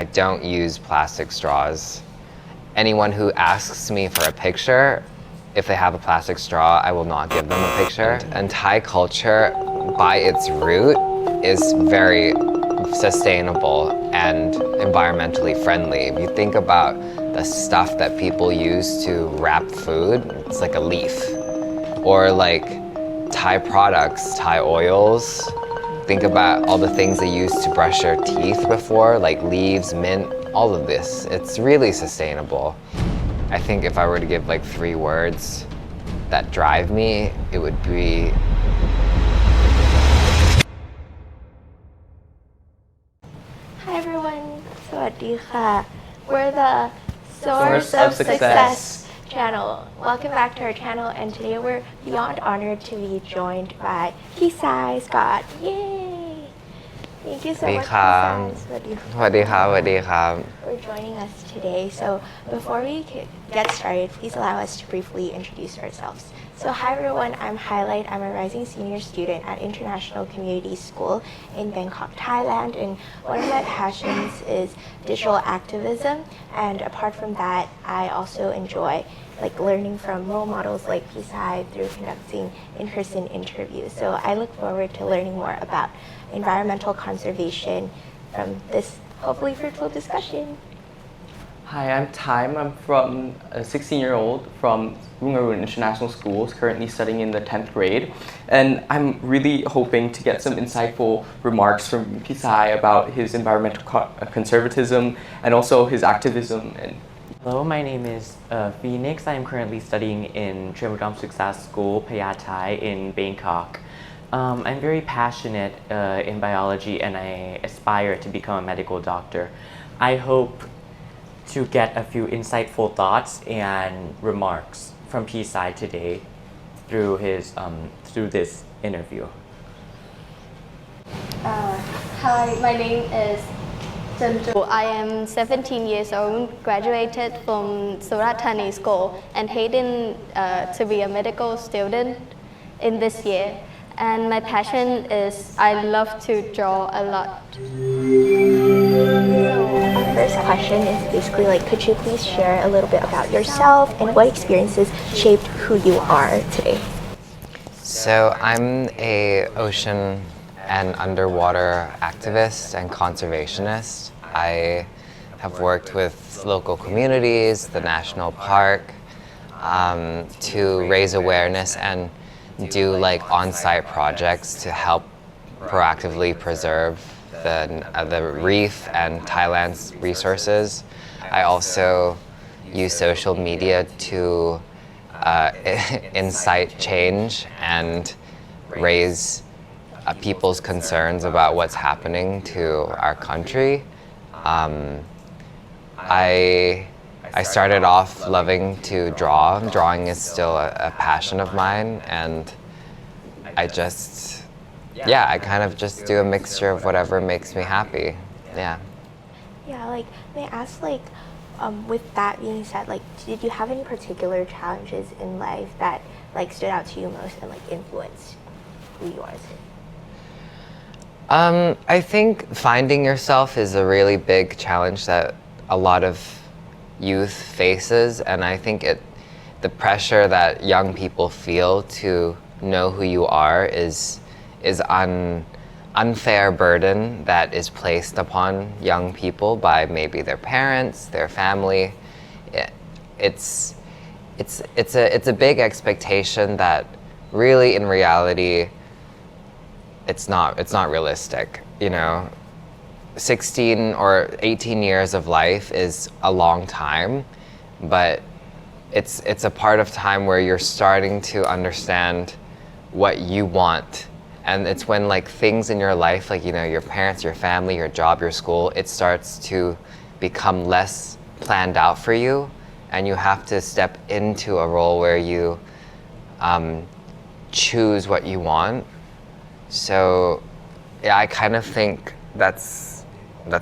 I don't use plastic straws. Anyone who asks me for a picture, if they have a plastic straw, I will not give them a picture. And Thai culture, by its root, is very sustainable and environmentally friendly. If you think about the stuff that people use to wrap food, it's like a leaf. Or like Thai products, Thai oils. Think about all the things they used to brush your teeth before, like leaves, mint, all of this. It's really sustainable. I think if I were to give like 3 words that drive me, it would be Hi everyone, สวัสดีค่ะ We're the Source of Success channel. Welcome back to our channel, and today we're beyond honored to be joined by PSI Scott. Yay! Thank you so much, PSI. สวัสดีครับ for joining us today. So before we get started, please allow us to briefly introduce ourselves. So hi everyone, I'm Hilight. I'm a rising senior student at International Community School in Bangkok, Thailand, and one of my passions is digital activism. And apart from that, I also enjoy learning from role models like PSI through conducting in-person interviews. So I look forward to learning more about environmental conservation from this hopefully fruitful discussion. Hi, I'm Thyme. I'm from a 16-year-old from Roong Aroon International Schools, currently studying in the 10th grade. And I'm really hoping to get some insightful remarks from PSI about his environmental conservatism and also his activism. Hello, my name is Phoenix. I am currently studying in Triam Suksa School, Payathai in Bangkok. I'm very passionate in biology and I aspire to become a medical doctor. I hope to get a few insightful thoughts and remarks from PSI today through this interview. Hi, my name is Jenju. I am 17 years old, graduated from Surat Thani school and heading to be a medical student in this year. And my passion is I love to draw a lot. First question is basically could you please share a little bit about yourself and what experiences shaped who you are today? So I'm a ocean and underwater activist and conservationist. I have worked with local communities, the national park, to raise awareness and do on-site projects to help proactively preserve the reef and Thailand's resources. I also use social media to incite change and raise people's concerns about what's happening to our country. I started off loving to draw. Drawing is still a passion of mine, and I kind of just do a mixture of whatever makes me happy. Yeah. Yeah, may I ask, with that being said, did you have any particular challenges in life that stood out to you most and influenced who you are today? I think finding yourself is a really big challenge that a lot of youth faces, and I think the pressure that young people feel to know who you are is an unfair burden that is placed upon young people by maybe their parents, their family. It's a big expectation that really in reality it's not realistic, 16 or 18 years of life is a long time, but it's a part of time where you're starting to understand what you want. And it's when things in your life, your parents, your family, your job, your school, it starts to become less planned out for you, and you have to step into a role where you choose what you want. So yeah, I kind of think that's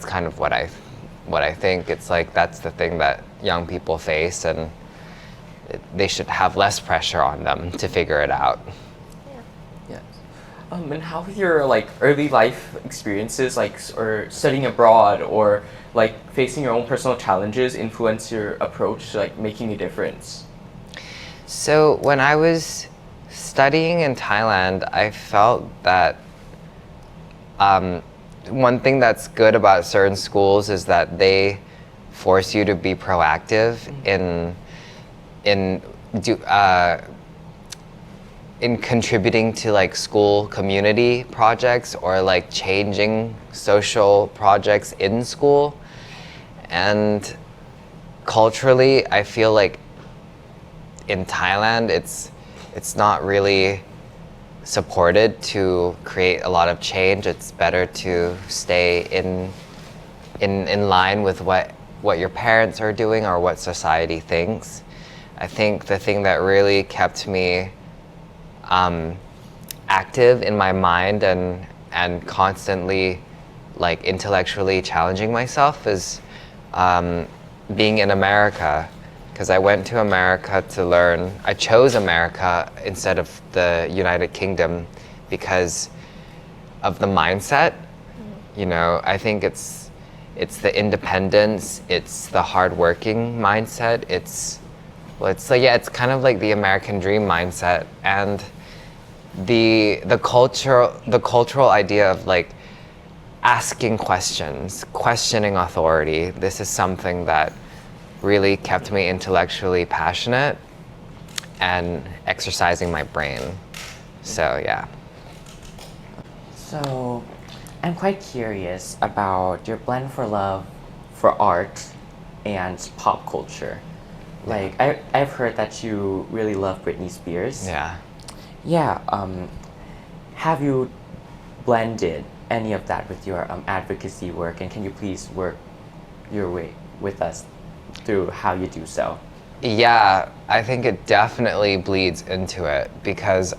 kind of what I think. It's that's the thing that young people face, and they should have less pressure on them to figure it out. Yes. And how have your like early life experiences, like or studying abroad, or like facing your own personal challenges, influence your approach to like making a difference? So when I was studying in Thailand, I felt that one thing that's good about certain schools is that they force you to be proactive in contributing to like school community projects or like changing social projects in school. And culturally, I feel like in Thailand, it's not really supported to create a lot of change. It's better to stay in line with what your parents are doing or what society thinks. I think the thing that really kept me active in my mind and constantly like intellectually challenging myself is being in America, because I went to America to learn. I chose America instead of the United Kingdom because of the mindset. You know, I think it's the independence, it's the hardworking mindset, it's kind of like the American dream mindset, and the cultural idea of like asking questions, questioning authority. This is something that really kept me intellectually passionate and exercising my brain. So yeah. So, I'm quite curious about your blend for love for art and pop culture. Like, I've heard that you really love Britney Spears. Yeah. Yeah, have you blended any of that with your advocacy work, and can you please work your way with us through how you do so? Yeah, I think it definitely bleeds into it, because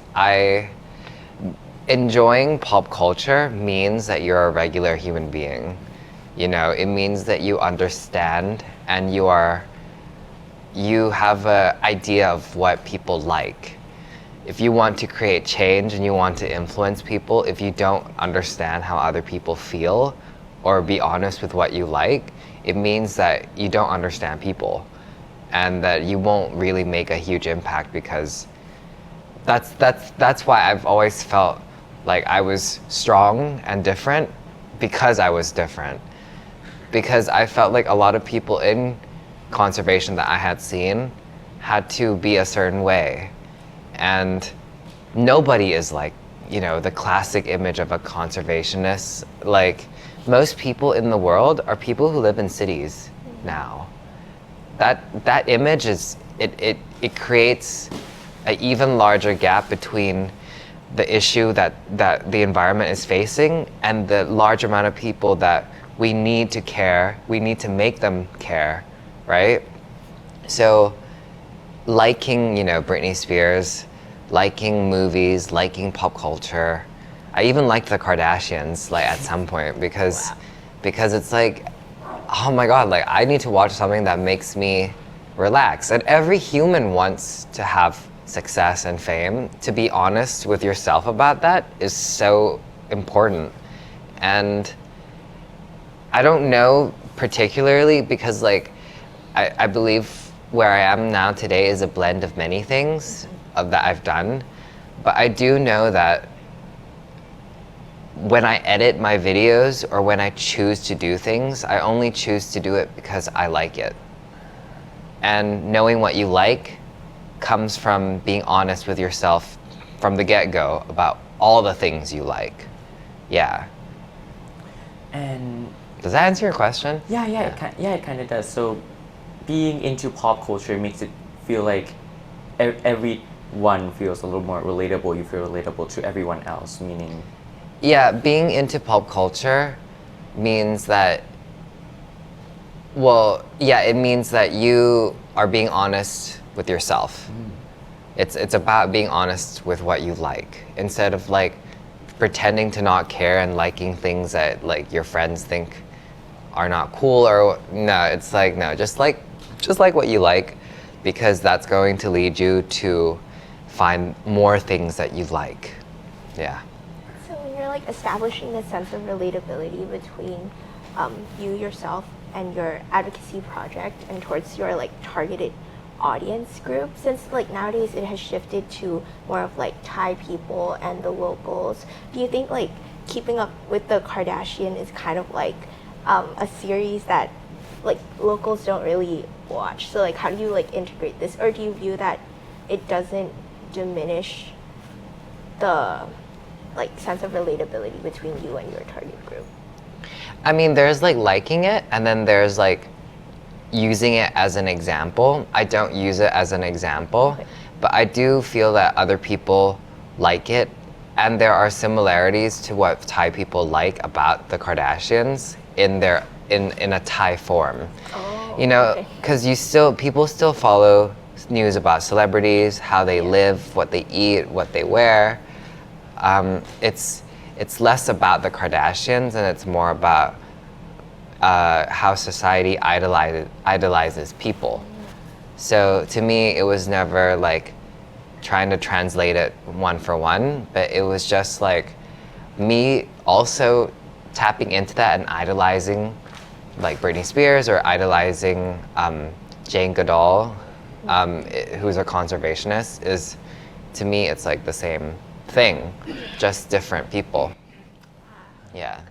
enjoying pop culture means that you're a regular human being. You know, it means that you understand and you have an idea of what people like. If you want to create change and you want to influence people, if you don't understand how other people feel or be honest with what you like, it means that you don't understand people and that you won't really make a huge impact, because that's why I've always felt like I was strong and different, because I was different. Because I felt like a lot of people in conservation that I had seen had to be a certain way. And nobody is like, you know, the classic image of a conservationist. Like, most people in the world are people who live in cities now. That image it creates an even larger gap between the issue that the environment is facing and the large amount of people that we need to care, we need to make them care, right? So liking, you know, Britney Spears, liking movies, liking pop culture. I even liked the Kardashians, like, at some point, because it's like, oh my God, like, I need to watch something that makes me relax. And every human wants to have success and fame. To be honest with yourself about that is so important. And I don't know particularly, because like I believe where I am now today is a blend of many things that I've done. But I do know that when I edit my videos or when I choose to do things, I only choose to do it because I like it. And knowing what you like comes from being honest with yourself from the get-go about all the things you like. Yeah. And does that answer your question? Yeah, it kind of does. So being into pop culture makes it feel like everyone feels a little more relatable. You feel relatable to everyone else, meaning... Yeah, being into pop culture means that, well, yeah, it means that you are being honest with yourself. It's about being honest with what you like, instead of like pretending to not care and liking things that like your friends think are not cool, or no, it's like, no, just like what you like, because that's going to lead you to find more things that you like. Yeah. like establishing a sense of relatability between you yourself and your advocacy project and towards your like targeted audience group, since like nowadays it has shifted to more of like Thai people and the locals. Do you think like Keeping Up with the Kardashian is kind of like a series that like locals don't really watch? So like how do you like integrate this, or do you view that it doesn't diminish the like sense of relatability between you and your target group? I mean, there's like liking it, and then there's like using it as an example. I don't use it as an example, but I do feel that other people like it, and there are similarities to what Thai people like about the Kardashians in their in a Thai form. You know, because people still follow news about celebrities, how they live, what they eat, what they wear. It's less about the Kardashians, and it's more about how society idolizes people. So to me, it was never like trying to translate it one for one, but it was just like me also tapping into that and idolizing like Britney Spears or idolizing Jane Goodall, who's a conservationist. Is to me, it's like the same thing, just different people. Yeah.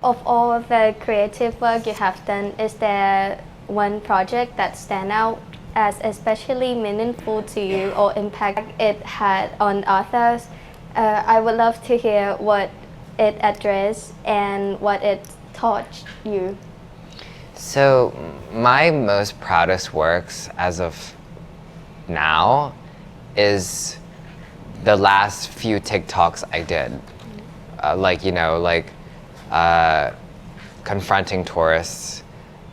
Of all the creative work you have done, is there one project that stand out as especially meaningful to you or impact it had on others? I would love to hear what it addressed and what it taught you. So my most proudest works as of now is the last few TikToks I did. Confronting tourists,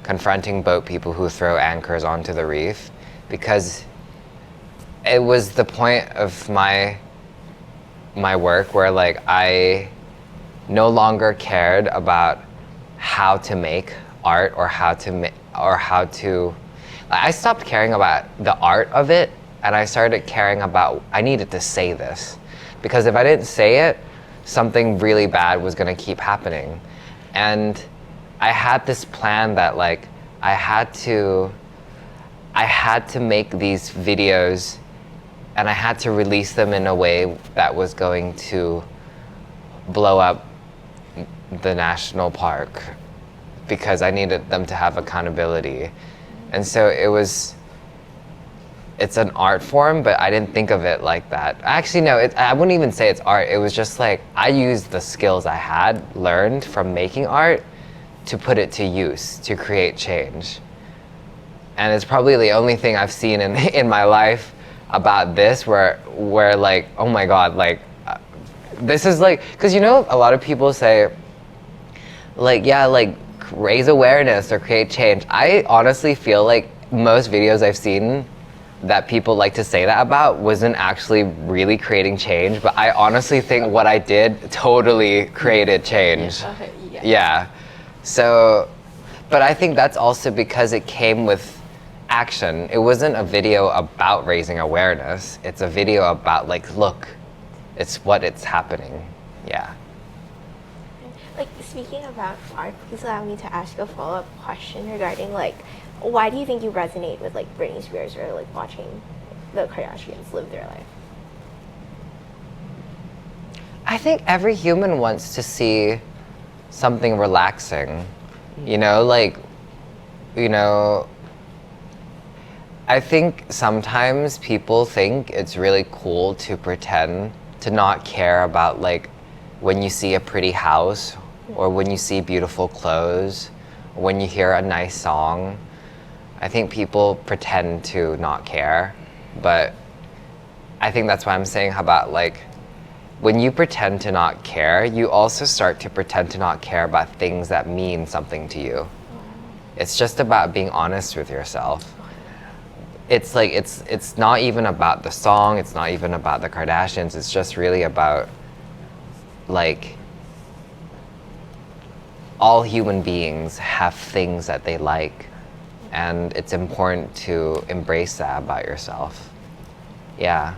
confronting boat people who throw anchors onto the reef, because it was the point of my work where like I no longer cared about how to make art or how to I stopped caring about the art of it, and I started caring about I needed to say this, because if I didn't say it, something really bad was going to keep happening. And I had this plan that like I had to make these videos, and I had to release them in a way that was going to blow up the national park, because I needed them to have accountability. And so it's an art form, but I didn't think of it like that. Actually, no, I wouldn't even say it's art. It was just like I used the skills I had learned from making art to put it to use, to create change. And it's probably the only thing I've seen in my life about this where like, oh my God, like, this is like, because you know, a lot of people say, like, yeah, like, raise awareness or create change. I honestly feel like most videos I've seen that people like to say that about wasn't actually really creating change, but I honestly think what I did totally created change. Yeah. So, but I think that's also because it came with action. It wasn't a video about raising awareness. It's a video about like, look, it's happening. Yeah. Like, speaking about art, please allow me to ask a follow-up question regarding like, why do you think you resonate with like Britney Spears or like watching the Kardashians live their life? I think every human wants to see something relaxing, you know, like, you know, I think sometimes people think it's really cool to pretend to not care about like when you see a pretty house or when you see beautiful clothes, or when you hear a nice song. I think people pretend to not care, but I think that's why I'm saying about like, when you pretend to not care, you also start to pretend to not care about things that mean something to you. It's just about being honest with yourself. It's like, it's not even about the song, it's not even about the Kardashians, it's just really about like, all human beings have things that they like, and it's important to embrace that about yourself. Yeah.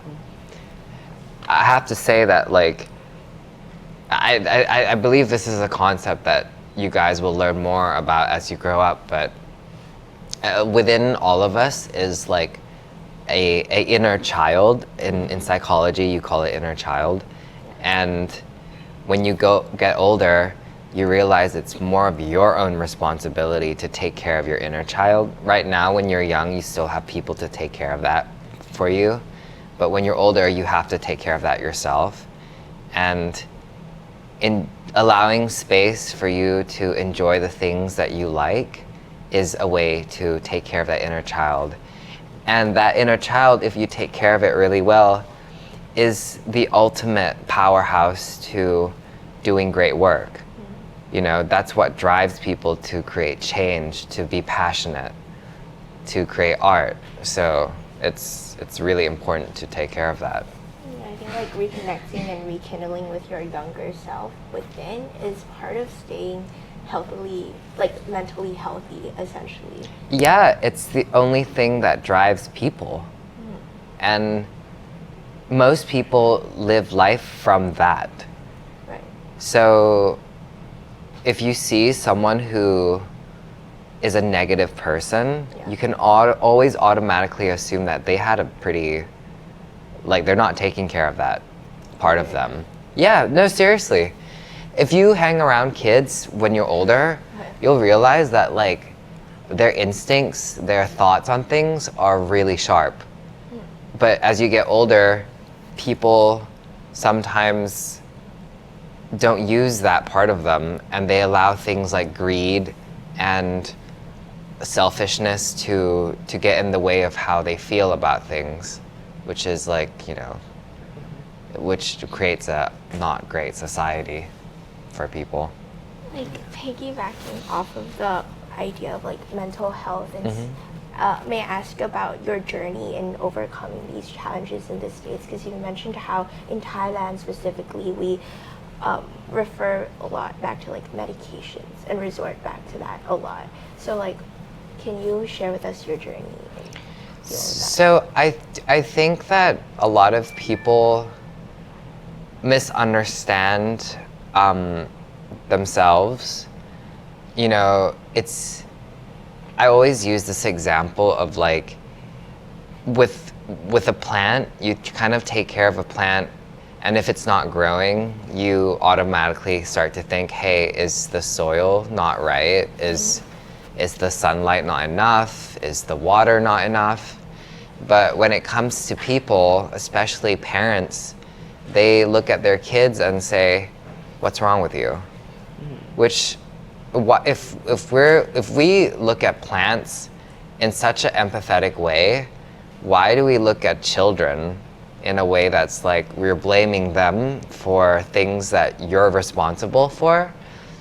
I have to say that like I believe this is a concept that you guys will learn more about as you grow up, but within all of us is like a inner child. In psychology, you call it inner child. And when you get older, you realize it's more of your own responsibility to take care of your inner child. Right now, when you're young, you still have people to take care of that for you. But when you're older, you have to take care of that yourself. And in allowing space for you to enjoy the things that you like is a way to take care of that inner child. And that inner child, if you take care of it really well, is the ultimate powerhouse to doing great work. You know, that's what drives people to create change, to be passionate, to create art. So it's really important to take care of that. Yeah, I think like reconnecting and rekindling with your younger self within is part of staying healthily, like mentally healthy, essentially. Yeah, it's the only thing that drives people. And most people live life from that. Right. So if you see someone who is a negative person, you can always automatically assume that they had a pretty, like they're not taking care of that part of them. Yeah, no, seriously. If you hang around kids when you're older, you'll realize that like their instincts, their thoughts on things are really sharp. But as you get older, people sometimes don't use that part of them, and they allow things like greed and selfishness to get in the way of how they feel about things, which is like, you know, which creates a not great society for people. Like piggybacking off of the idea of like mental health and may I ask about your journey in overcoming these challenges in the States? Because you mentioned how in Thailand specifically we refer a lot back to like medications and resort back to that a lot. So like, can you share with us your journey? So I think that a lot of people misunderstand themselves. You know, I always use this example of like with a plant, you kind of take care of a plant, and if it's not growing, you automatically start to think, hey, is the soil not right? Is the sunlight not enough? Is the water not enough? But when it comes to people, especially parents, they look at their kids and say, what's wrong with you? Which, if we look at plants in such an empathetic way, why do we look at children in a way that's like we're blaming them for things that you're responsible for?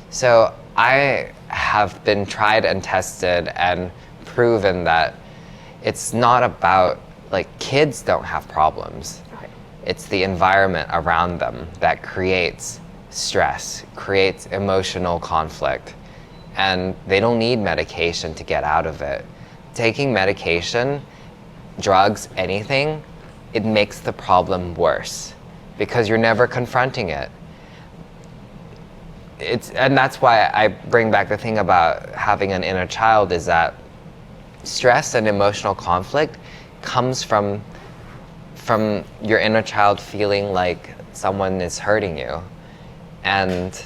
So I have been tried and tested and proven that it's not about, like, kids don't have problems. Okay. It's the environment around them that creates stress, creates emotional conflict, and they don't need medication to get out of it. Taking medication, drugs, anything, it makes the problem worse because you're never confronting it. And that's why I bring back the thing about having an inner child, is that stress and emotional conflict comes from your inner child feeling like someone is hurting you. And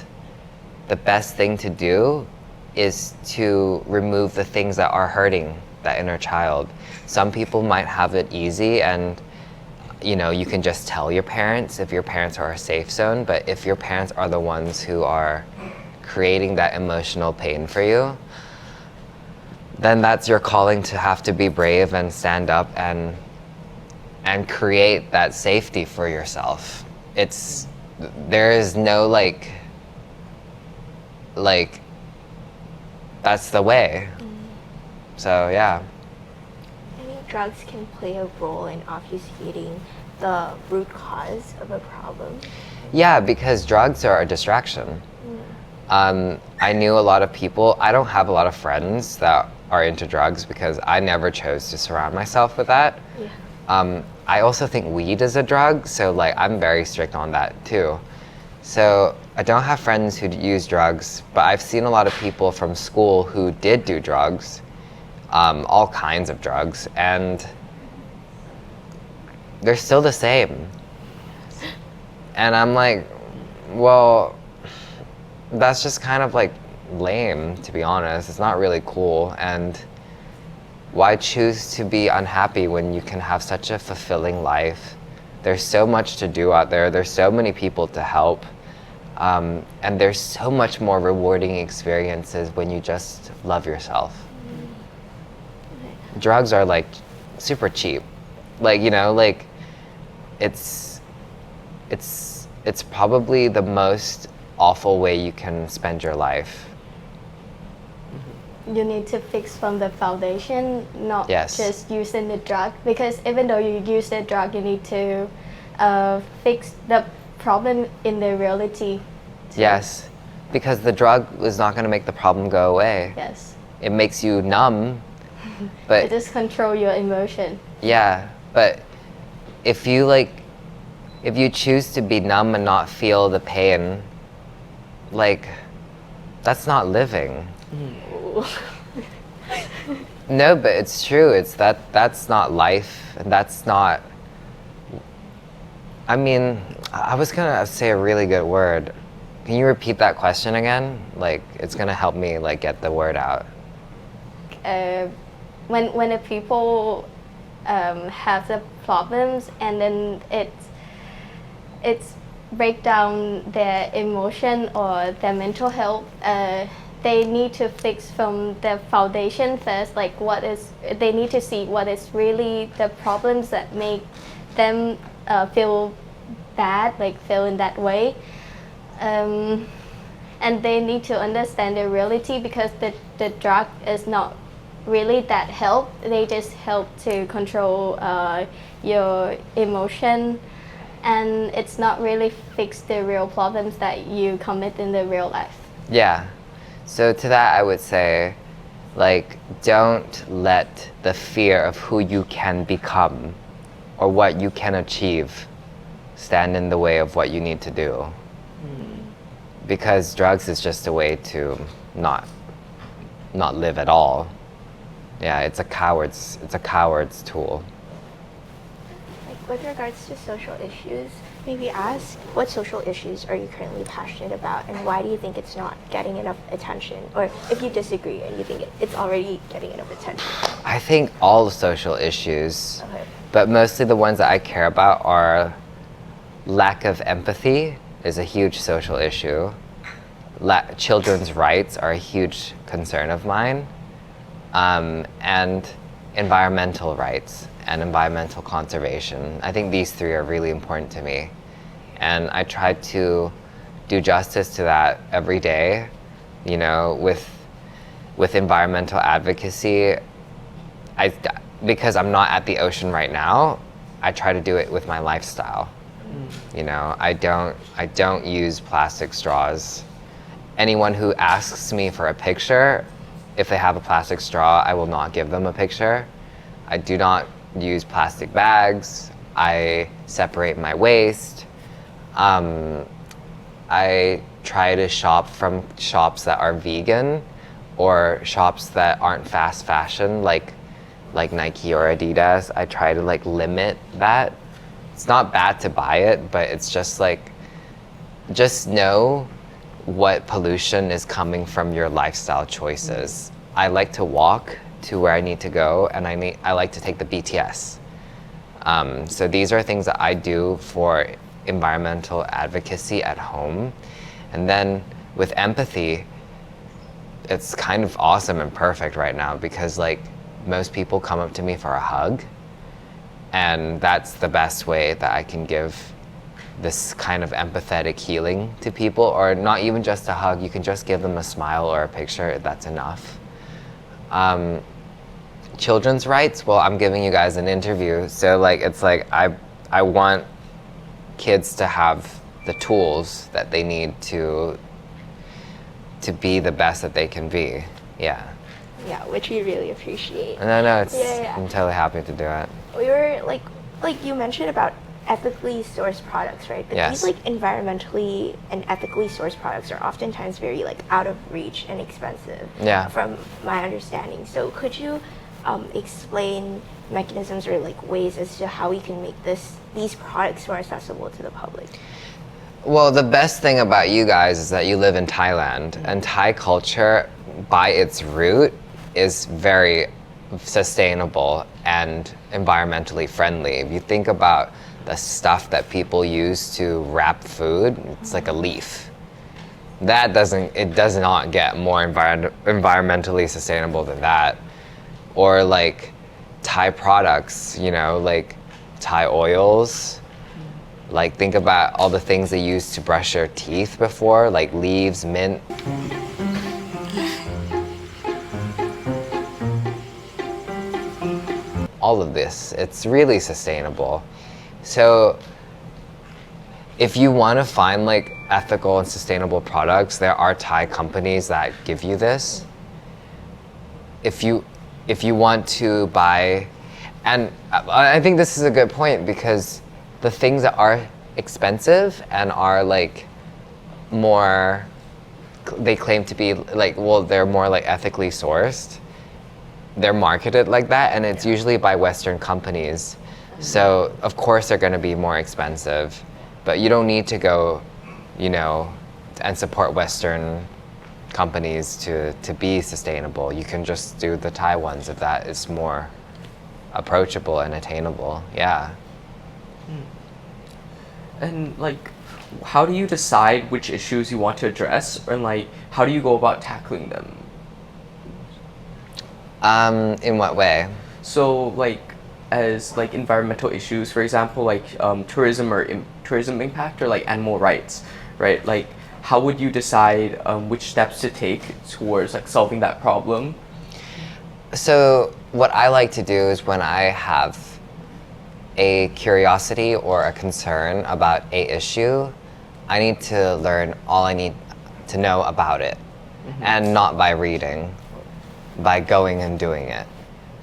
the best thing to do is to remove the things that are hurting that inner child. Some people might have it easy, and you know, you can just tell your parents if your parents are a safe zone, but if your parents are the ones who are creating that emotional pain for you, then that's your calling to have to be brave and stand up and create that safety for yourself. There is no like that's the way. So yeah. I think drugs can play a role in obfuscating the root cause of a problem. Yeah, because drugs are a distraction. I knew a lot of people. I don't have a lot of friends that are into drugs because I never chose to surround myself with that. Yeah. I also think weed is a drug, so like I'm very strict on that too. So I don't have friends who use drugs, but I've seen a lot of people from school who did do drugs, all kinds of drugs, and they're still the same. And I'm like, well, that's just kind of like lame, to be honest. It's not really cool. And why choose to be unhappy when you can have such a fulfilling life? There's so much to do out there. There's so many people to help. And there's so much more rewarding experiences when you just love yourself. Drugs are like super cheap. Like, you know, like it's probably the most awful way you can spend your life. You need to fix from the foundation, not Yes. just using the drug. Because even though you use the drug, you need to fix the problem in the reality. Yes, because the drug is not going to make the problem go away. Yes. It makes you numb, but It just control your emotion. yeah, but if you choose to be numb and not feel the pain, like, that's not living. No, but it's true. That's not life, and that's not. I mean, I was gonna say a really good word. Can you repeat that question again? Like, it's gonna help me like get the word out. When the people have the problems and then it's break down their emotion or their mental health, they need to fix from the foundation first, like they need to see what is really the problems that make them feel bad, like feel in that way. And they need to understand the reality, because the drug is not really that help. They just help to control your emotion, and it's not really fix the real problems that you commit in the real life. Yeah. So to that, I would say, like, don't let the fear of who you can become or what you can achieve stand in the way of what you need to do. Because drugs is just a way to not live at all. Yeah, it's a coward's tool. Like, with regards to social issues, maybe ask, what social issues are you currently passionate about, and why do you think it's not getting enough attention? Or if you disagree and you think it's already getting enough attention. I think all the social issues, Okay. but mostly the ones that I care about are lack of empathy is a huge social issue. Children's rights are a huge concern of mine. And environmental rights and environmental conservation. I think these three are really important to me. And I try to do justice to that every day. You know, with environmental advocacy, because I'm not at the ocean right now, I try to do it with my lifestyle. You know, I don't use plastic straws. Anyone who asks me for a picture, if they have a plastic straw, I will not give them a picture. I do not use plastic bags. I separate my waste. I try to shop from shops that are vegan or shops that aren't fast fashion, like Nike or Adidas. I try to like limit that. It's not bad to buy it, but it's just like, just know what pollution is coming from your lifestyle choices. I like to walk to where I need to go, and I like to take the BTS. So these are things that I do for environmental advocacy at home. And then with empathy, it's kind of awesome and perfect right now, because like most people come up to me for a hug, and that's the best way that I can give this kind of empathetic healing to people. Or not even just a hug, you can just give them a smile or a picture, that's enough. Children's rights, well, I'm giving you guys an interview, so like it's like I want kids to have the tools that they need to be the best that they can be. Yeah. Yeah, which we really appreciate. No, it's Yeah. I'm totally happy to do it. We were like you mentioned about ethically sourced products, right? But Yes. these like environmentally and ethically sourced products are oftentimes very like out of reach and expensive. Yeah. From my understanding, so could you explain mechanisms or like ways as to how we can make these products more accessible to the public? Well, the best thing about you guys is that you live in Thailand, and Thai culture, by its root, is very sustainable and environmentally friendly. If you think about the stuff that people use to wrap food, it's like a leaf. It does not get more environmentally sustainable than that. Or like Thai products, you know, like Thai oils. Like think about all the things they used to brush your teeth before, like leaves, mint. All of this, it's really sustainable. So if you want to find like ethical and sustainable products, there are Thai companies that give you this. If you want to buy, and I think this is a good point, because the things that are expensive and are like more, they claim to be like, well, they're more like ethically sourced, they're marketed like that, and it's usually by Western companies. So of course they're going to be more expensive, but you don't need to go, you know, and support Western companies to be sustainable. You can just do the Thai ones if that is more approachable and attainable. Yeah. And like, how do you decide which issues you want to address, and like, how do you go about tackling them? In what way? So like, as like environmental issues, for example, like tourism or tourism impact, or like animal rights, right? Like, how would you decide which steps to take towards like solving that problem? So what I like to do is, when I have a curiosity or a concern about a issue, I need to learn all I need to know about it. And not by reading, by going and doing it.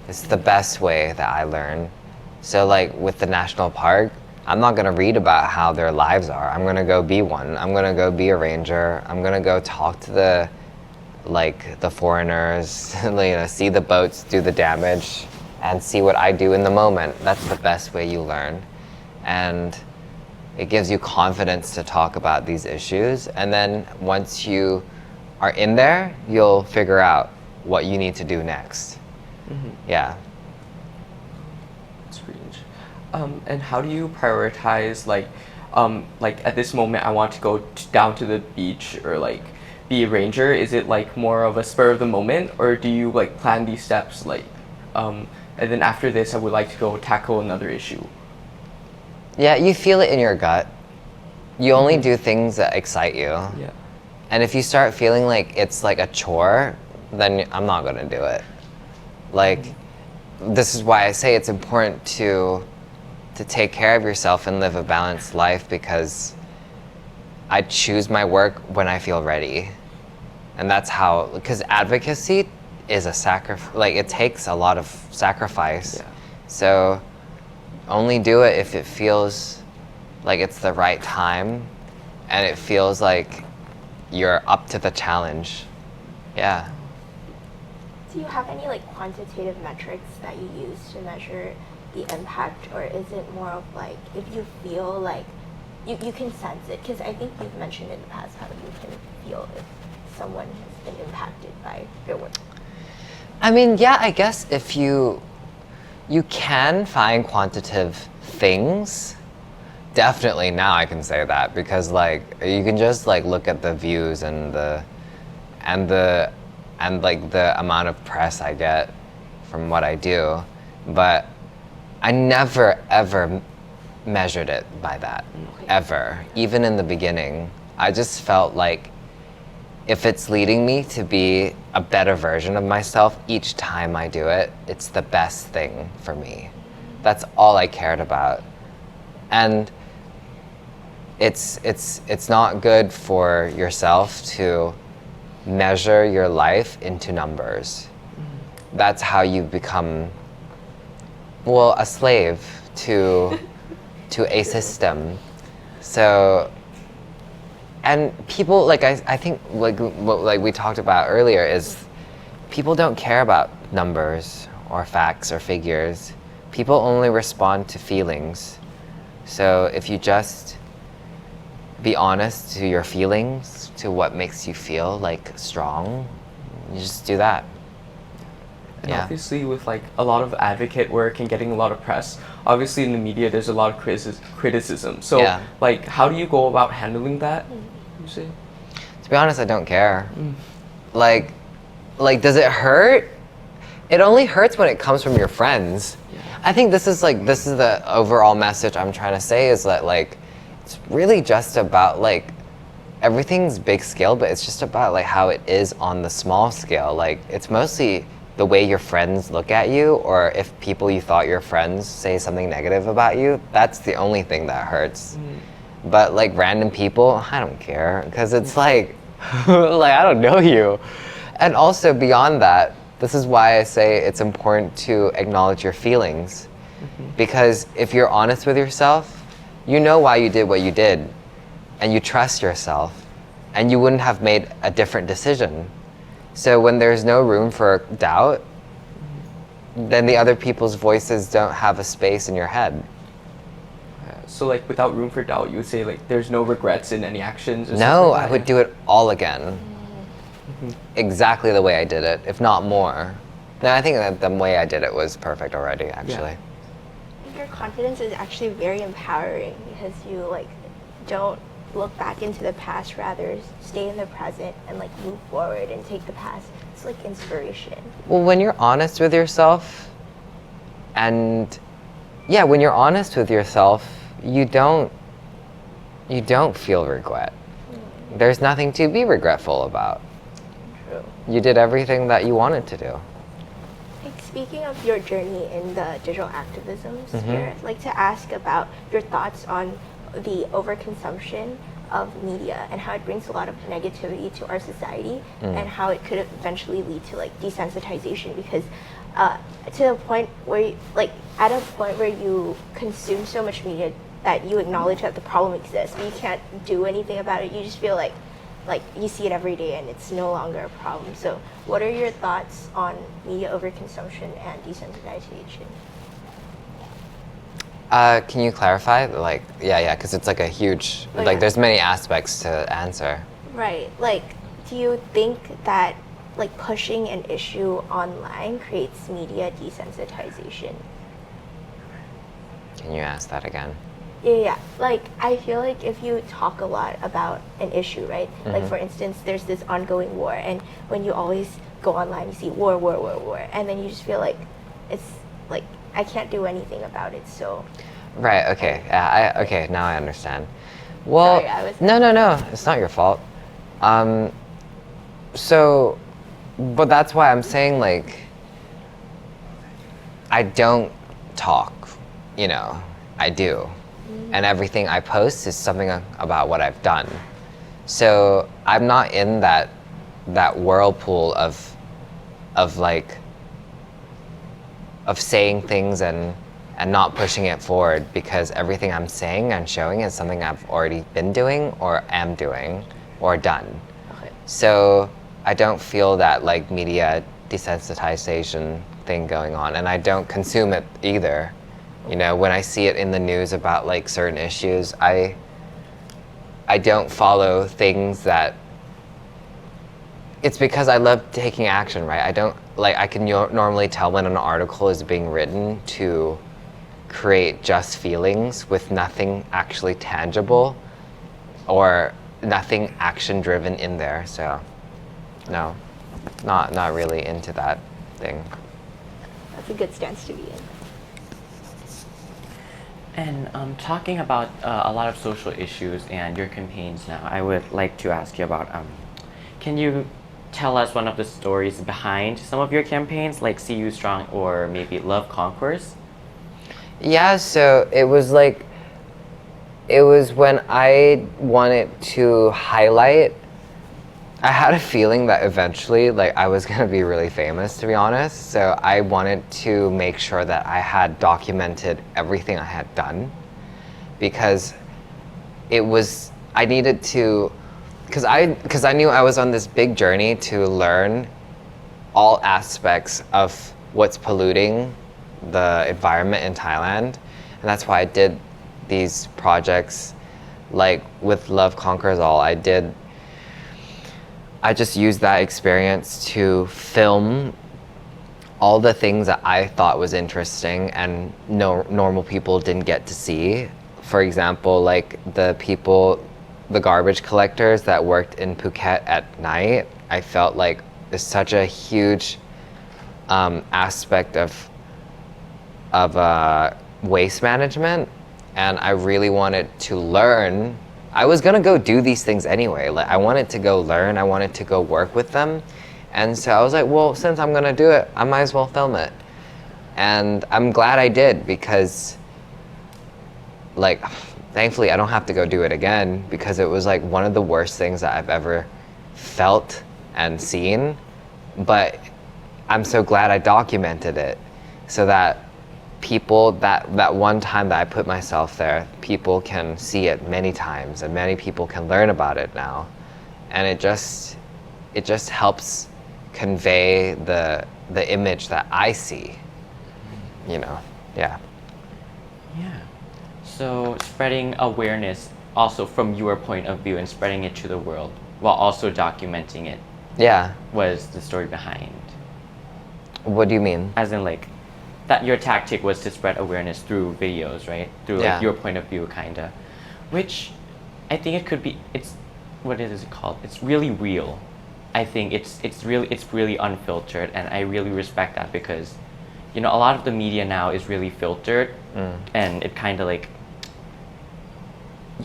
It's the best way that I learn. So like with the national park, I'm not gonna read about how their lives are. I'm gonna go be one. I'm gonna go be a ranger. I'm gonna go talk to the foreigners, you know, see the boats do the damage, and see what I do in the moment. That's the best way you learn. And it gives you confidence to talk about these issues. And then once you are in there, you'll figure out what you need to do next. Yeah. That's pretty interesting. And how do you prioritize, like at this moment I want to go down to the beach or like be a ranger? Is it like more of a spur of the moment, or do you like plan these steps like, and then after this I would like to go tackle another issue? Yeah, you feel it in your gut. You only do things that excite you. Yeah. And if you start feeling like it's like a chore, then I'm not gonna do it. Like, this is why I say it's important to take care of yourself and live a balanced life, because I choose my work when I feel ready. And that's how, because advocacy is a sacrifice, like it takes a lot of sacrifice. Yeah. So only do it if it feels like it's the right time and it feels like you're up to the challenge. Yeah. Do you have any like quantitative metrics that you use to measure the impact, or is it more of like if you feel like you can sense it? Because I think you've mentioned in the past how you can feel if someone has been impacted by your work. I mean, yeah, I guess if you can find quantitative things, definitely now I can say that, because like you can just like look at the views and like the amount of press I get from what I do, but I never ever measured it by that, ever. Even in the beginning, I just felt like if it's leading me to be a better version of myself each time I do it, it's the best thing for me. That's all I cared about. And it's not good for yourself to measure your life into numbers. That's how you become, well, a slave to to a system. So, and people, like I think like what like we talked about earlier is people don't care about numbers or facts or figures. People only respond to feelings. So if you just be honest to your feelings, to what makes you feel like strong, you just do that. And obviously with like a lot of advocate work and getting a lot of press, obviously in the media there's a lot of criticism. So like how do you go about handling that, you say? To be honest, I don't care. Like does it hurt? It only hurts when it comes from your friends. I think this is the overall message I'm trying to say, is that like it's really just about like everything's big scale, but it's just about like how it is on the small scale. Like it's mostly the way your friends look at you, or if people you thought your friends say something negative about you. That's the only thing that hurts. But like random people, I don't care, because it's like like I don't know you. And also beyond that, this is why I say it's important to acknowledge your feelings. Because if you're honest with yourself, you know why you did what you did, and you trust yourself, and you wouldn't have made a different decision. So when there's no room for doubt, then the other people's voices don't have a space in your head. So like without room for doubt, you would say like there's no regrets in any actions? No, I would do it all again. Exactly the way I did it, if not more. No, I think that the way I did it was perfect already, actually. Your confidence is actually very empowering, because you like don't look back into the past, rather stay in the present and like move forward and take the past. It's like inspiration. Well, when you're honest with yourself, and when you're honest with yourself, you don't feel regret. There's nothing to be regretful about. True. You did everything that you wanted to do. Like speaking of your journey in the digital activism sphere, I'd like to ask about your thoughts on the overconsumption of media and how it brings a lot of negativity to our society, and how it could eventually lead to like desensitization, because to a point where at a point where you consume so much media that you acknowledge that the problem exists, but you can't do anything about it. You just feel like you see it every day and it's no longer a problem. So what are your thoughts on media overconsumption and desensitization? Can you clarify? Like, because it's like a huge, there's many aspects to answer. Right. Like, do you think that like pushing an issue online creates media desensitization? Can you ask that again? Yeah. Like, I feel like if you talk a lot about an issue, right? Like, for instance, there's this ongoing war, and when you always go online, you see war, and then you just feel like it's like, I can't do anything about it, so. Right, okay. Okay, now I understand. Well, Sorry, no, it's not your fault. So, but that's why I'm saying, like, I don't talk, I do. And everything I post is something about what I've done. So I'm not in that whirlpool of saying things and not pushing it forward, because everything I'm saying and showing is something I've already been doing or am doing or done. Okay. So I don't feel that like media desensitization thing going on, and I don't consume it either. When I see it in the news about like certain issues, I don't follow things that. It's because I love taking action, right? I can normally tell when an article is being written to create just feelings with nothing actually tangible or nothing action driven in there. So no, not really into that thing. That's a good stance to be in. And talking about a lot of social issues and your campaigns now, I would like to ask you about, can you tell us one of the stories behind some of your campaigns, like See You Strong or maybe Love Conquers? Yeah, so it was when I wanted to highlight, I had a feeling that eventually I was gonna be really famous, to be honest. So I wanted to make sure that I had documented everything I had done. because I needed to, because I knew I was on this big journey to learn all aspects of what's polluting the environment in Thailand, and that's why I did these projects like with Love Conquers All. I just used that experience to film all the things that I thought was interesting and normal people didn't get to see. For example, like the garbage collectors that worked in Phuket at night, I felt like is such a huge aspect of waste management, and I really wanted to learn. I was gonna go do these things anyway. Like I wanted to go learn, I wanted to go work with them. And so I was like, well, since I'm gonna do it, I might as well film it. And I'm glad I did, because like, thankfully I don't have to go do it again, because it was like one of the worst things that I've ever felt and seen. But I'm so glad I documented it, so that people, that one time that I put myself there, people can see it many times and many people can learn about it now. And it just helps convey the image that I see, you know. Yeah. So spreading awareness also from your point of view and spreading it to the world while also documenting it. Yeah. Was the story behind. What do you mean? As in like, that your tactic was to spread awareness through videos, right? Through like your point of view, kinda. Which I think it could be, what is it called? It's really real. I think it's really unfiltered, and I really respect that, because, you know, a lot of the media now is really filtered, and it kind of like,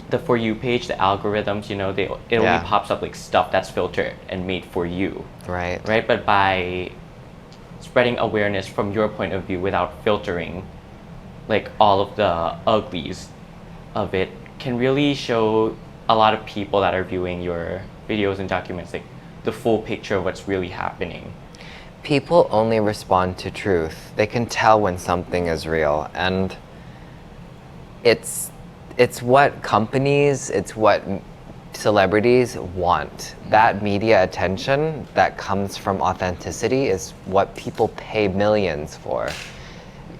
the For You page, the algorithms, you know, it only pops up like stuff that's filtered and made for you. Right. Right, but by spreading awareness from your point of view without filtering like all of the uglies of it, can really show a lot of people that are viewing your videos and documents like the full picture of what's really happening. People only respond to truth. They can tell when something is real, and it's what companies, it's what celebrities want. That media attention that comes from authenticity is what people pay millions for.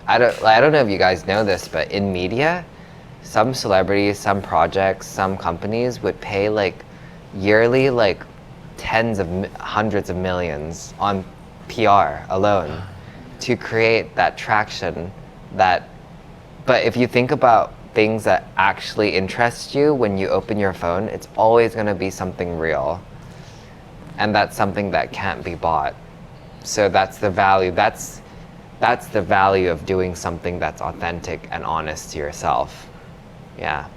I don't know if you guys know this, but in media, some celebrities, some projects, some companies would pay like yearly like hundreds of millions on PR alone to create that traction. But if you think about things that actually interest you when you open your phone, it's always going to be something real, and that's something that can't be bought. So that's the value. That's the value of doing something that's authentic and honest to yourself. Yeah.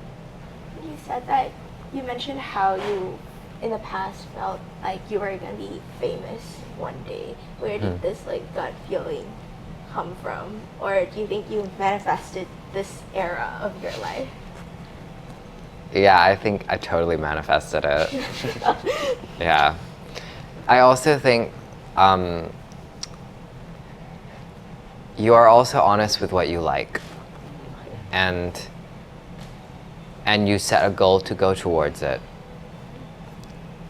You said that, you mentioned how you in the past felt like you were going to be famous one day. Where did this like gut feeling come from? Or do you think you manifested this era of your life? Yeah, I think I totally manifested it. Yeah. I also think you are also honest with what you like, and you set a goal to go towards it.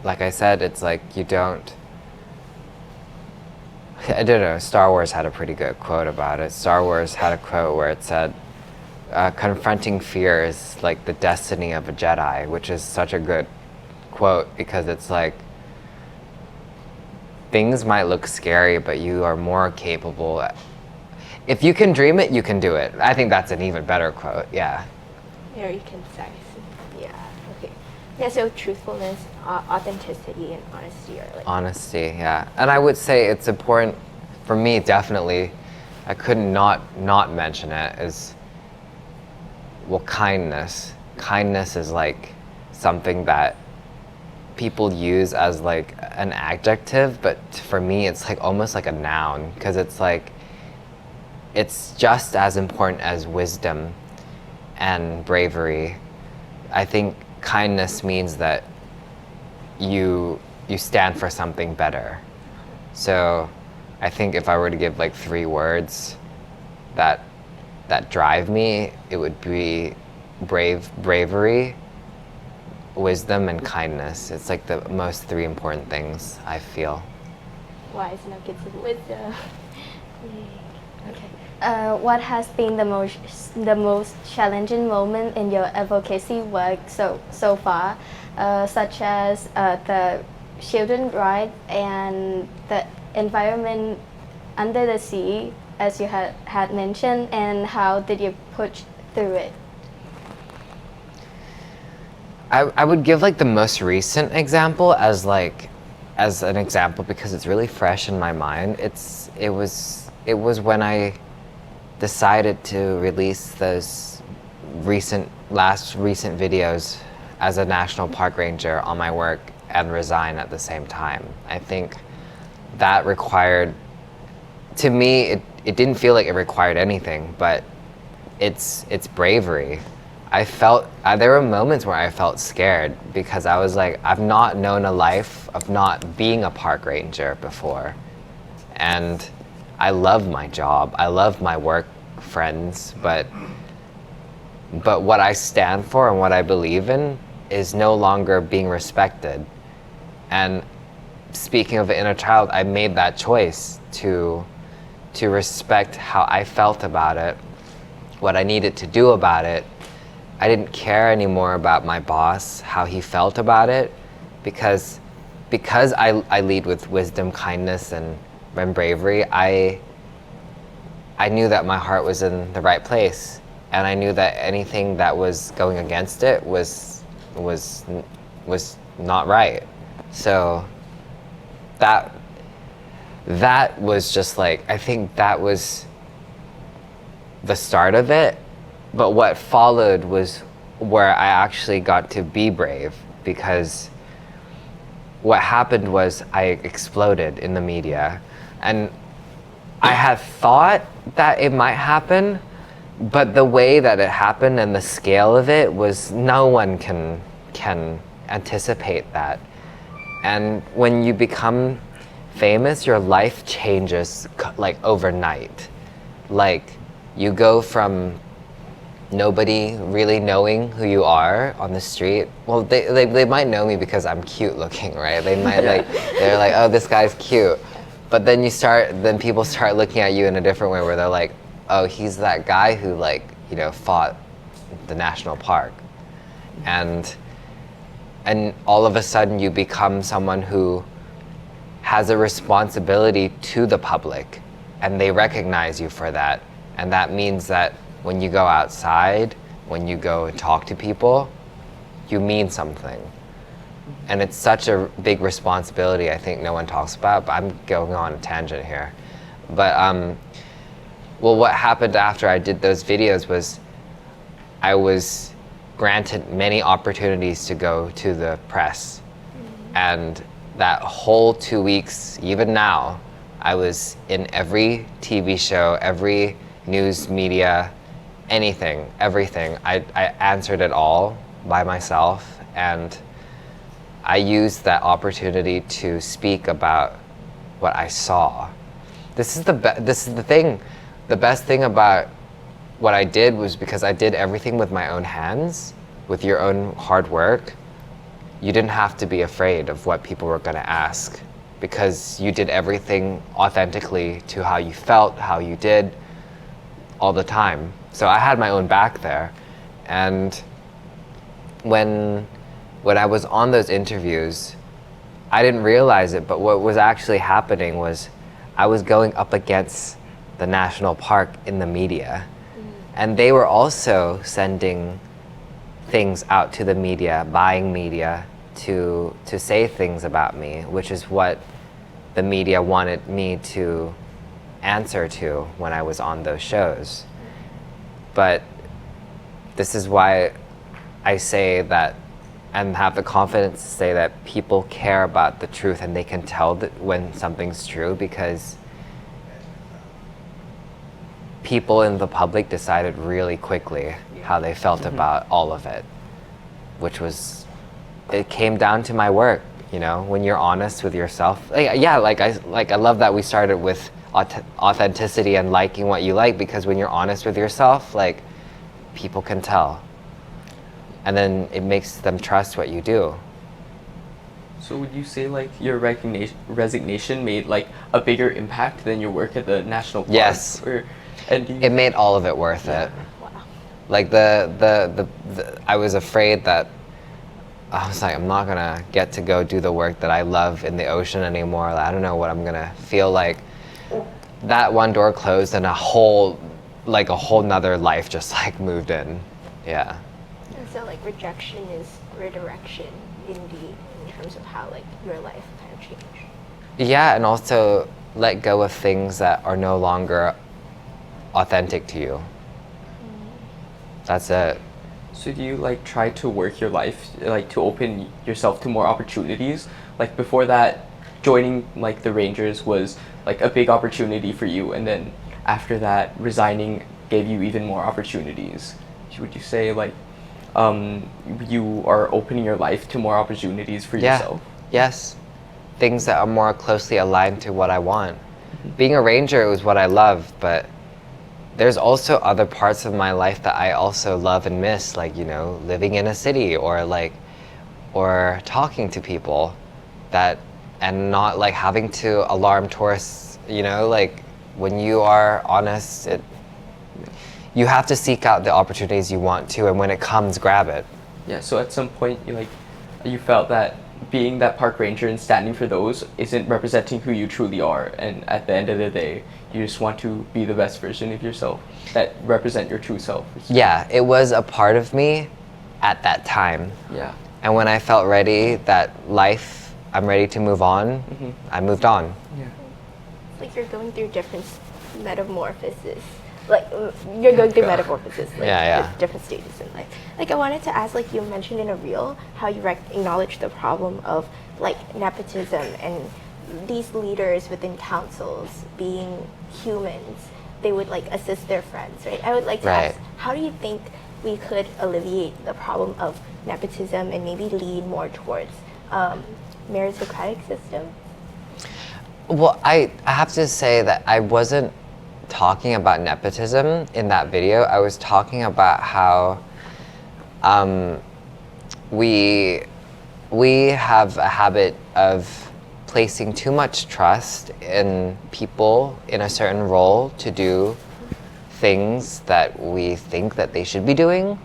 Like I said, it's like I don't know, Star Wars had a pretty good quote about it. Star Wars had a quote where it said, confronting fear is like the destiny of a Jedi, which is such a good quote, because it's like, things might look scary, but you are more capable. If you can dream it, you can do it. I think that's an even better quote, yeah. Very concise. Yeah, okay. Yeah, so truthfulness, authenticity, and honesty are like... Honesty, yeah. And I would say it's important, for me, definitely, I could not mention it, is, well, kindness. Kindness is like something that people use as like an adjective, but for me it's like almost like a noun, because it's like, it's just as important as wisdom and bravery. I think kindness means that you stand for something better. So I think if I were to give like 3 words that drive me, it would be bravery, wisdom, and kindness. It's like the most three important things I feel. Wise enough kids with wisdom. Okay. What has been the most challenging moment in your advocacy work so far, such as the children's rights and the environment under the sea, as you had mentioned, and how did you push through it? I would give like the most recent example as an example because it's really fresh in my mind. It was when I decided to release those recent videos as a national park ranger on my work and resign at the same time. I think that required, to me, it didn't feel like it required anything, but it's bravery. There were moments where I felt scared because I was like, I've not known a life of not being a park ranger before. And I love my job, I love my work friends, but what I stand for and what I believe in is no longer being respected. And speaking of the inner child, I made that choice to respect how I felt about it, what I needed to do about it. I didn't care anymore about my boss, how he felt about it, because I lead with wisdom, kindness, and bravery. I knew that my heart was in the right place, and I knew that anything that was going against it was not right. So that was just like, I think that was the start of it. But what followed was where I actually got to be brave, because what happened was I exploded in the media. And I had thought that it might happen, but the way that it happened and the scale of it was, no one can anticipate that. And when you become famous, your life changes like overnight. Like you go from nobody really knowing who you are on the street. Well, they might know me because I'm cute looking, right? They might they're like, oh, this guy's cute. But then then people start looking at you in a different way where they're like, oh, he's that guy who fought the national park. And all of a sudden you become someone who has a responsibility to the public, and they recognize you for that. And that means that when you go outside, when you go and talk to people, you mean something. And it's such a big responsibility I think no one talks about, but I'm going on a tangent here. But well, what happened after I did those videos was I was granted many opportunities to go to the press. And that whole 2 weeks, even now, I was in every TV show, every news media, anything, everything. I answered it all by myself, and I used that opportunity to speak about what I saw. This is the thing. The best thing about what I did was because I did everything with my own hands, with your own hard work. You didn't have to be afraid of what people were going to ask, because you did everything authentically to how you felt, how you did, all the time. So I had my own back there. And when I was on those interviews, I didn't realize it, but what was actually happening was I was going up against the national park in the media. And they were also sending things out to the media, buying media to say things about me, which is what the media wanted me to answer to when I was on those shows. But this is why I say that, and have the confidence to say that people care about the truth, and they can tell that when something's true, because people in the public decided really quickly how they felt about all of it, which was, it came down to my work, when you're honest with yourself. I love that we started with authenticity and liking what you like, because when you're honest with yourself, people can tell. and then it makes them trust what you do. So would you say like your resignation made like a bigger impact than your work at the national park? Yes. And do you, It made all of it worth it. Wow. Like I was afraid that I was like, I'm not gonna get to go do the work that I love in the ocean anymore. Like, I don't know what I'm gonna feel like. That one door closed and a whole nother life just like moved in. Yeah. And so like rejection is redirection indeed in terms of how like your life kind of changed. Yeah, and also let go of things that are no longer authentic to you. That's it. so do you like try to work your life like to open yourself to more opportunities? Like before that, joining like the Rangers was like a big opportunity for you, and then after that, resigning gave you even more opportunities. Would you say like you are opening your life to more opportunities for yourself? Yes. Things that are more closely aligned to what I want. Being a ranger was what I love, but there's also other parts of my life that I also love and miss, like, you know, living in a city or talking to people and not like having to alarm tourists, you know, like when you are honest, you have to seek out the opportunities you want to, and when it comes, grab it. Yeah, so at some point you felt that being that park ranger and standing for those isn't representing who you truly are, and at the end of the day you just want to be the best version of yourself that represent your true self. Yeah, it was a part of me at that time. Yeah. And when I felt ready that I'm ready to move on, I moved on. Yeah. Like you're going through different metamorphoses. Like you're going through metamorphosis, like Yeah. with different stages in life. Like I wanted to ask, like you mentioned in a reel, how you acknowledge the problem of like nepotism and these leaders within councils being humans. They would like assist their friends, right? I would like to ask, how do you think we could alleviate the problem of nepotism and maybe lead more towards meritocratic system? Well, I have to say that I wasn't talking about nepotism in that video. I was talking about how we have a habit of placing too much trust in people in a certain role to do things that we think that they should be doing,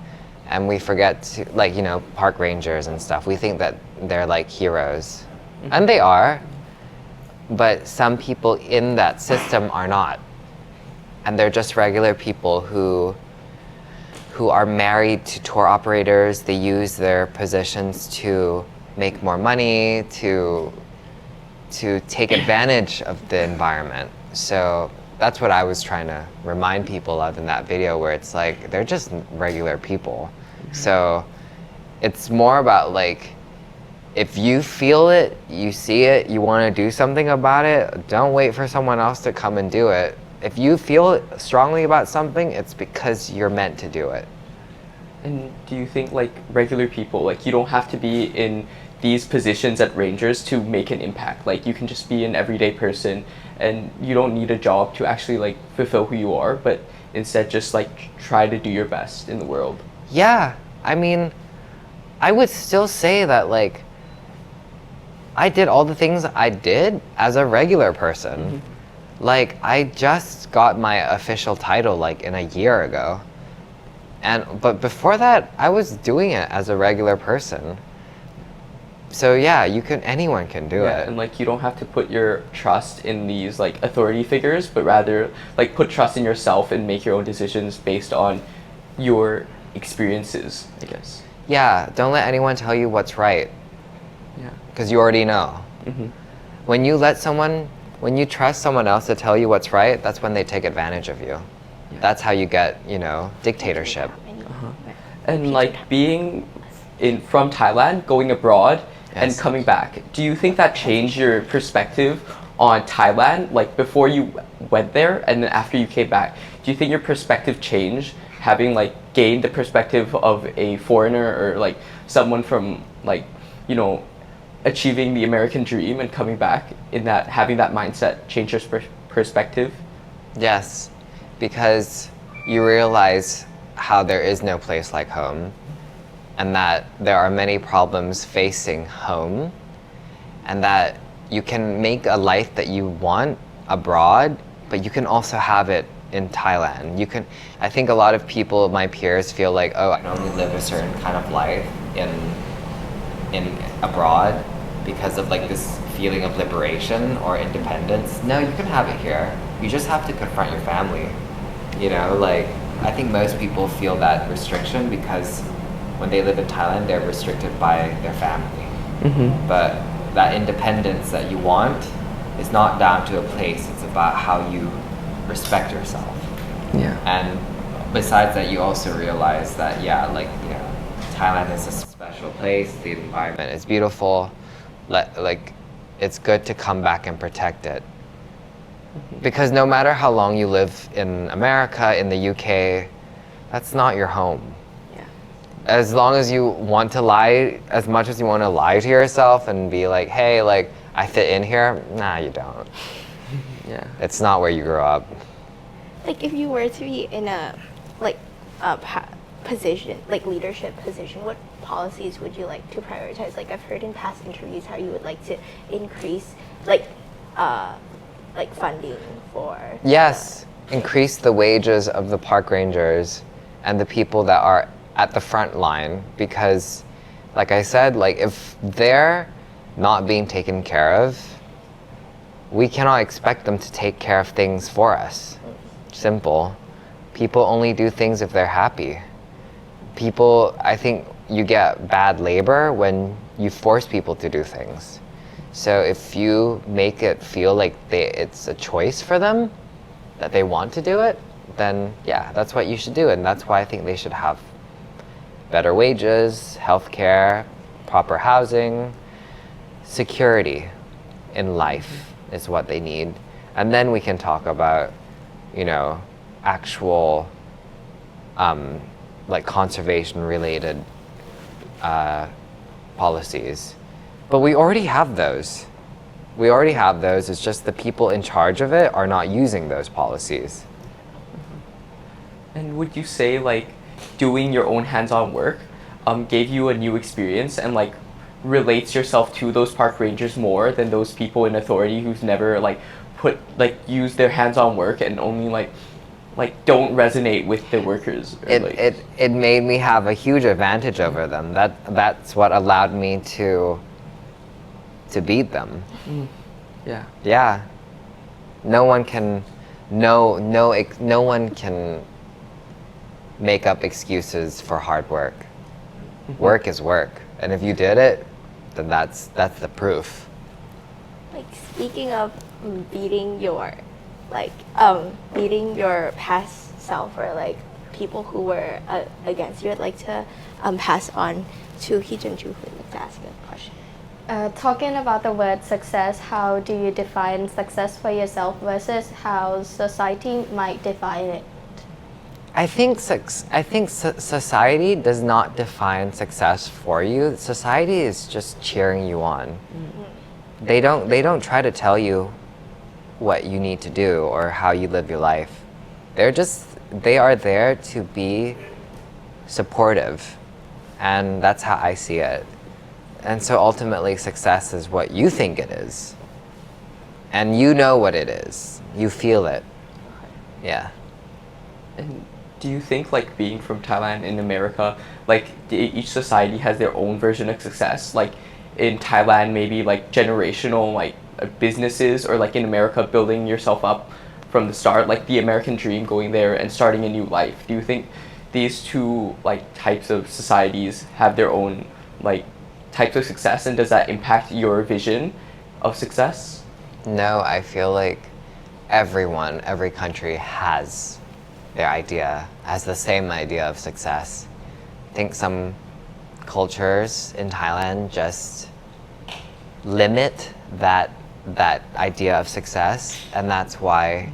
and we forget to, like, you know, park rangers and stuff, we think that they're like heroes, and they are, but some people in that system are not. And they're just regular people who are married to tour operators. They use their positions to make more money, to take advantage of the environment. So that's what I was trying to remind people of in that video, where it's like, they're just regular people. So it's more about like, if you feel it, you see it, you want to do something about it, don't wait for someone else to come and do it. If you feel strongly about something, it's because you're meant to do it. And do you think like regular people, like you don't have to be in these positions at Rangers to make an impact? Like you can just be an everyday person and you don't need a job to actually like fulfill who you are, but instead just like try to do your best in the world. Yeah, I mean, I would still say that like, I did all the things I did as a regular person. Like, I just got my official title like in a year ago. But before that, I was doing it as a regular person. So yeah, anyone can do it. And like you don't have to put your trust in these like authority figures, but rather like put trust in yourself and make your own decisions based on your experiences, I guess. Yeah, don't let anyone tell you what's right. Yeah. Because you already know. When you trust someone else to tell you what's right, that's when they take advantage of you. That's how you get, you know, dictatorship. And like being from Thailand, going abroad and coming back, do you think that changed your perspective on Thailand, like before you went there and then after you came back? Do you think your perspective changed, having like gained the perspective of a foreigner or like someone from like, you know, achieving the American dream and coming back, in that having that mindset change your perspective? Yes, because you realize how there is no place like home, and that there are many problems facing home, and that you can make a life that you want abroad, but you can also have it in Thailand. I think a lot of people, my peers, feel like, oh, I can only live a certain kind of life in abroad because of like this feeling of liberation or independence. No, you can have it here. You just have to confront your family. You know, like, I think most people feel that restriction because when they live in Thailand, they're restricted by their family. Mm-hmm. But that independence that you want is not down to a place, it's about how you respect yourself. Yeah. And besides that, you also realize that, Thailand is a special place, the environment is beautiful, it's good to come back and protect it. Because no matter how long you live in America, in the UK, that's not your home. Yeah. As long as you want to lie, as much as you want to lie to yourself and be like, hey, like, I fit in here, nah, you don't. Yeah. It's not where you grew up. Like if you were to be in a position, like leadership position, what policies would you like to prioritize? Like I've heard in past interviews how you would like to increase like funding for Yes, increase the wages of the park rangers and the people that are at the front line, because like I said, like if they're not being taken care of, we cannot expect them to take care of things for us. Simple. People only do things if they're happy. I think you get bad labor when you force people to do things. So if you make it feel like it's a choice for them, that they want to do it, then yeah, that's what you should do. And that's why I think they should have better wages, healthcare, proper housing, security in life is what they need. And then we can talk about, actual conservation related policies. But we already have those. It's just the people in charge of it are not using those policies. And would you say like doing your own hands-on work gave you a new experience and like relates yourself to those park rangers more than those people in authority who's never use their hands-on work and only like don't resonate with the workers? It made me have a huge advantage over them. That's what allowed me to beat them. Yeah. Yeah. No one can make up excuses for hard work. Work is work, and if you did it, then that's the proof. Like speaking of beating your past self or like people who were against you, I'd like to pass on to Jenju, who would like to ask a question. Talking about the word success, how do you define success for yourself versus how society might define it? I think society does not define success for you. Society is just cheering you on. Mm-hmm. They don't try to tell you what you need to do or how you live your life. They are there to be supportive, and that's how I see it. And so ultimately success is what you think it is. And you know what it is. You feel it. Yeah. And do you think like being from Thailand in America, like each society has their own version of success? Like in Thailand, maybe like generational like businesses, or like in America, building yourself up from the start, like the American dream, going there and starting a new life. Do you think these two like types of societies have their own like types of success, and does that impact your vision of success? No, I feel like every country has the same idea of success. I think some cultures in Thailand just limit that idea of success, and that's why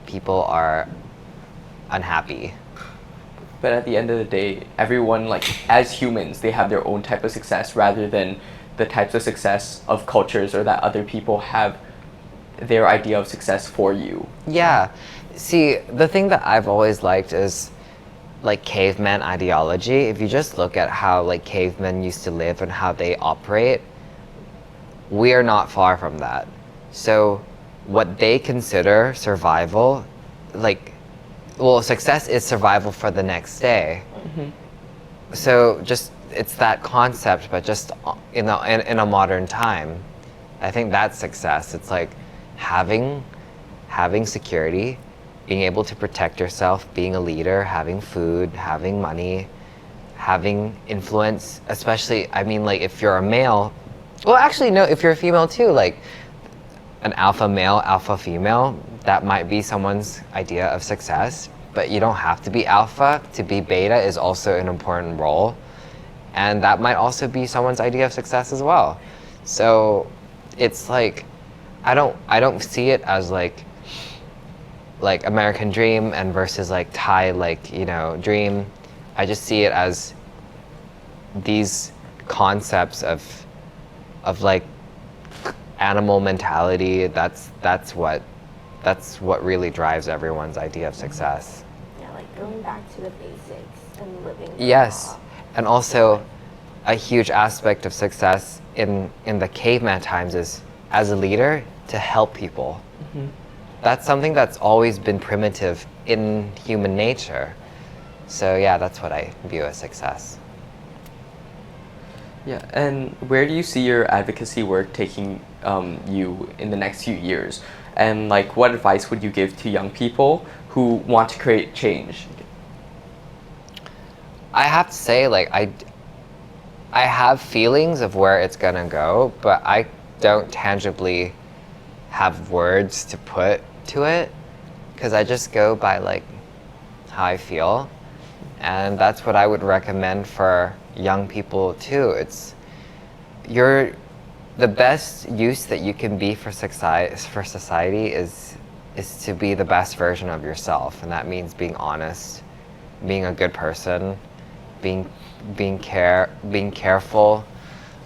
people are unhappy. But at the end of the day, everyone, like as humans, they have their own type of success rather than the types of success of cultures, or that other people have their idea of success for you. Yeah. See, the thing that I've always liked is like caveman ideology, if you just look at how like cavemen used to live and how they operate, we are not far from that. So what they consider survival, like, well, success is survival for the next day. So just, it's that concept, but just in a modern time. I think that's success. It's like having security, being able to protect yourself, being a leader, having food, having money, having influence, especially, I mean, like if you're a male, well, actually, no, if you're a female too, like an alpha male, alpha female, that might be someone's idea of success, but you don't have to be alpha. To be beta is also an important role, and that might also be someone's idea of success as well. So it's like, I don't see it as like American dream and versus like Thai, like, you know, dream. I just see it as these concepts of like animal mentality. That's what really drives everyone's idea of success. Yeah, like going back to the basics and living. Yes, and also a huge aspect of success in the caveman times is, as a leader, to help people. That's something that's always been primitive in human nature. So yeah, that's what I view as success. Yeah, and where do you see your advocacy work taking you in the next few years? And like, what advice would you give to young people who want to create change? I have to say, like, I have feelings of where it's gonna go, but I don't tangibly have words to put to it, because I just go by like how I feel, and that's what I would recommend for young people too. It's the best use that you can be for society is to be the best version of yourself, and that means being honest, being a good person, being careful,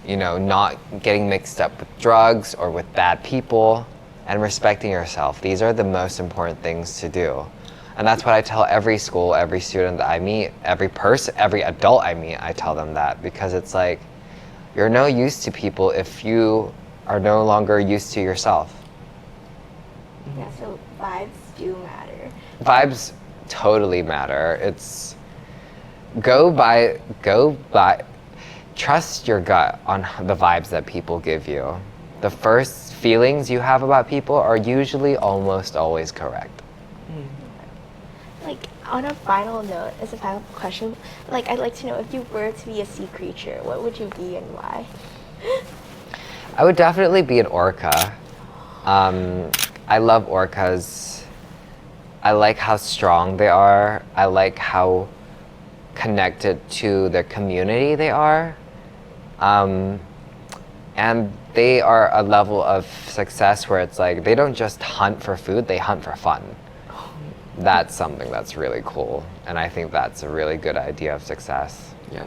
you know, not getting mixed up with drugs or with bad people, and respecting yourself. These are the most important things to do. And that's what I tell every school, every student that I meet, every adult I meet, I tell them that, because it's like, you're no use to people if you are no longer used to yourself. Yeah, so vibes do matter. Vibes totally matter. It's trust your gut on the vibes that people give you. The first feelings you have about people are usually almost always correct. Like, on a final note, as a final question, like, I'd like to know, if you were to be a sea creature, what would you be and why? I would definitely be an orca. I love orcas. I like how strong they are. I like how connected to their community they are. And they are a level of success where it's like, they don't just hunt for food, they hunt for fun. That's something that's really cool, and I think that's a really good idea of success. Yeah,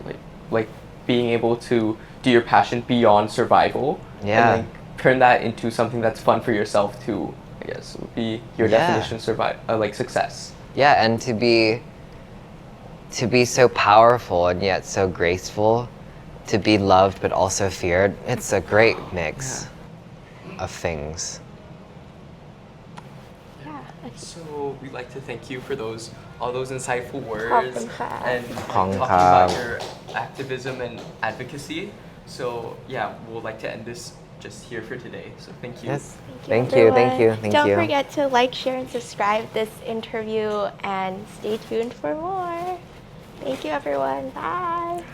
like being able to do your passion beyond survival, Yeah. and like turn that into something that's fun for yourself too, I guess would be your definition of like success. Yeah, and to be so powerful and yet so graceful, to be loved but also feared. It's a great mix of things. Yeah. So we'd like to thank you for all those insightful words and talking about your activism and advocacy. So yeah, we'll like to end this just here for today. So thank you. Yes. Thank you. Don't forget to like, share, and subscribe this interview, and stay tuned for more. Thank you, everyone. Bye.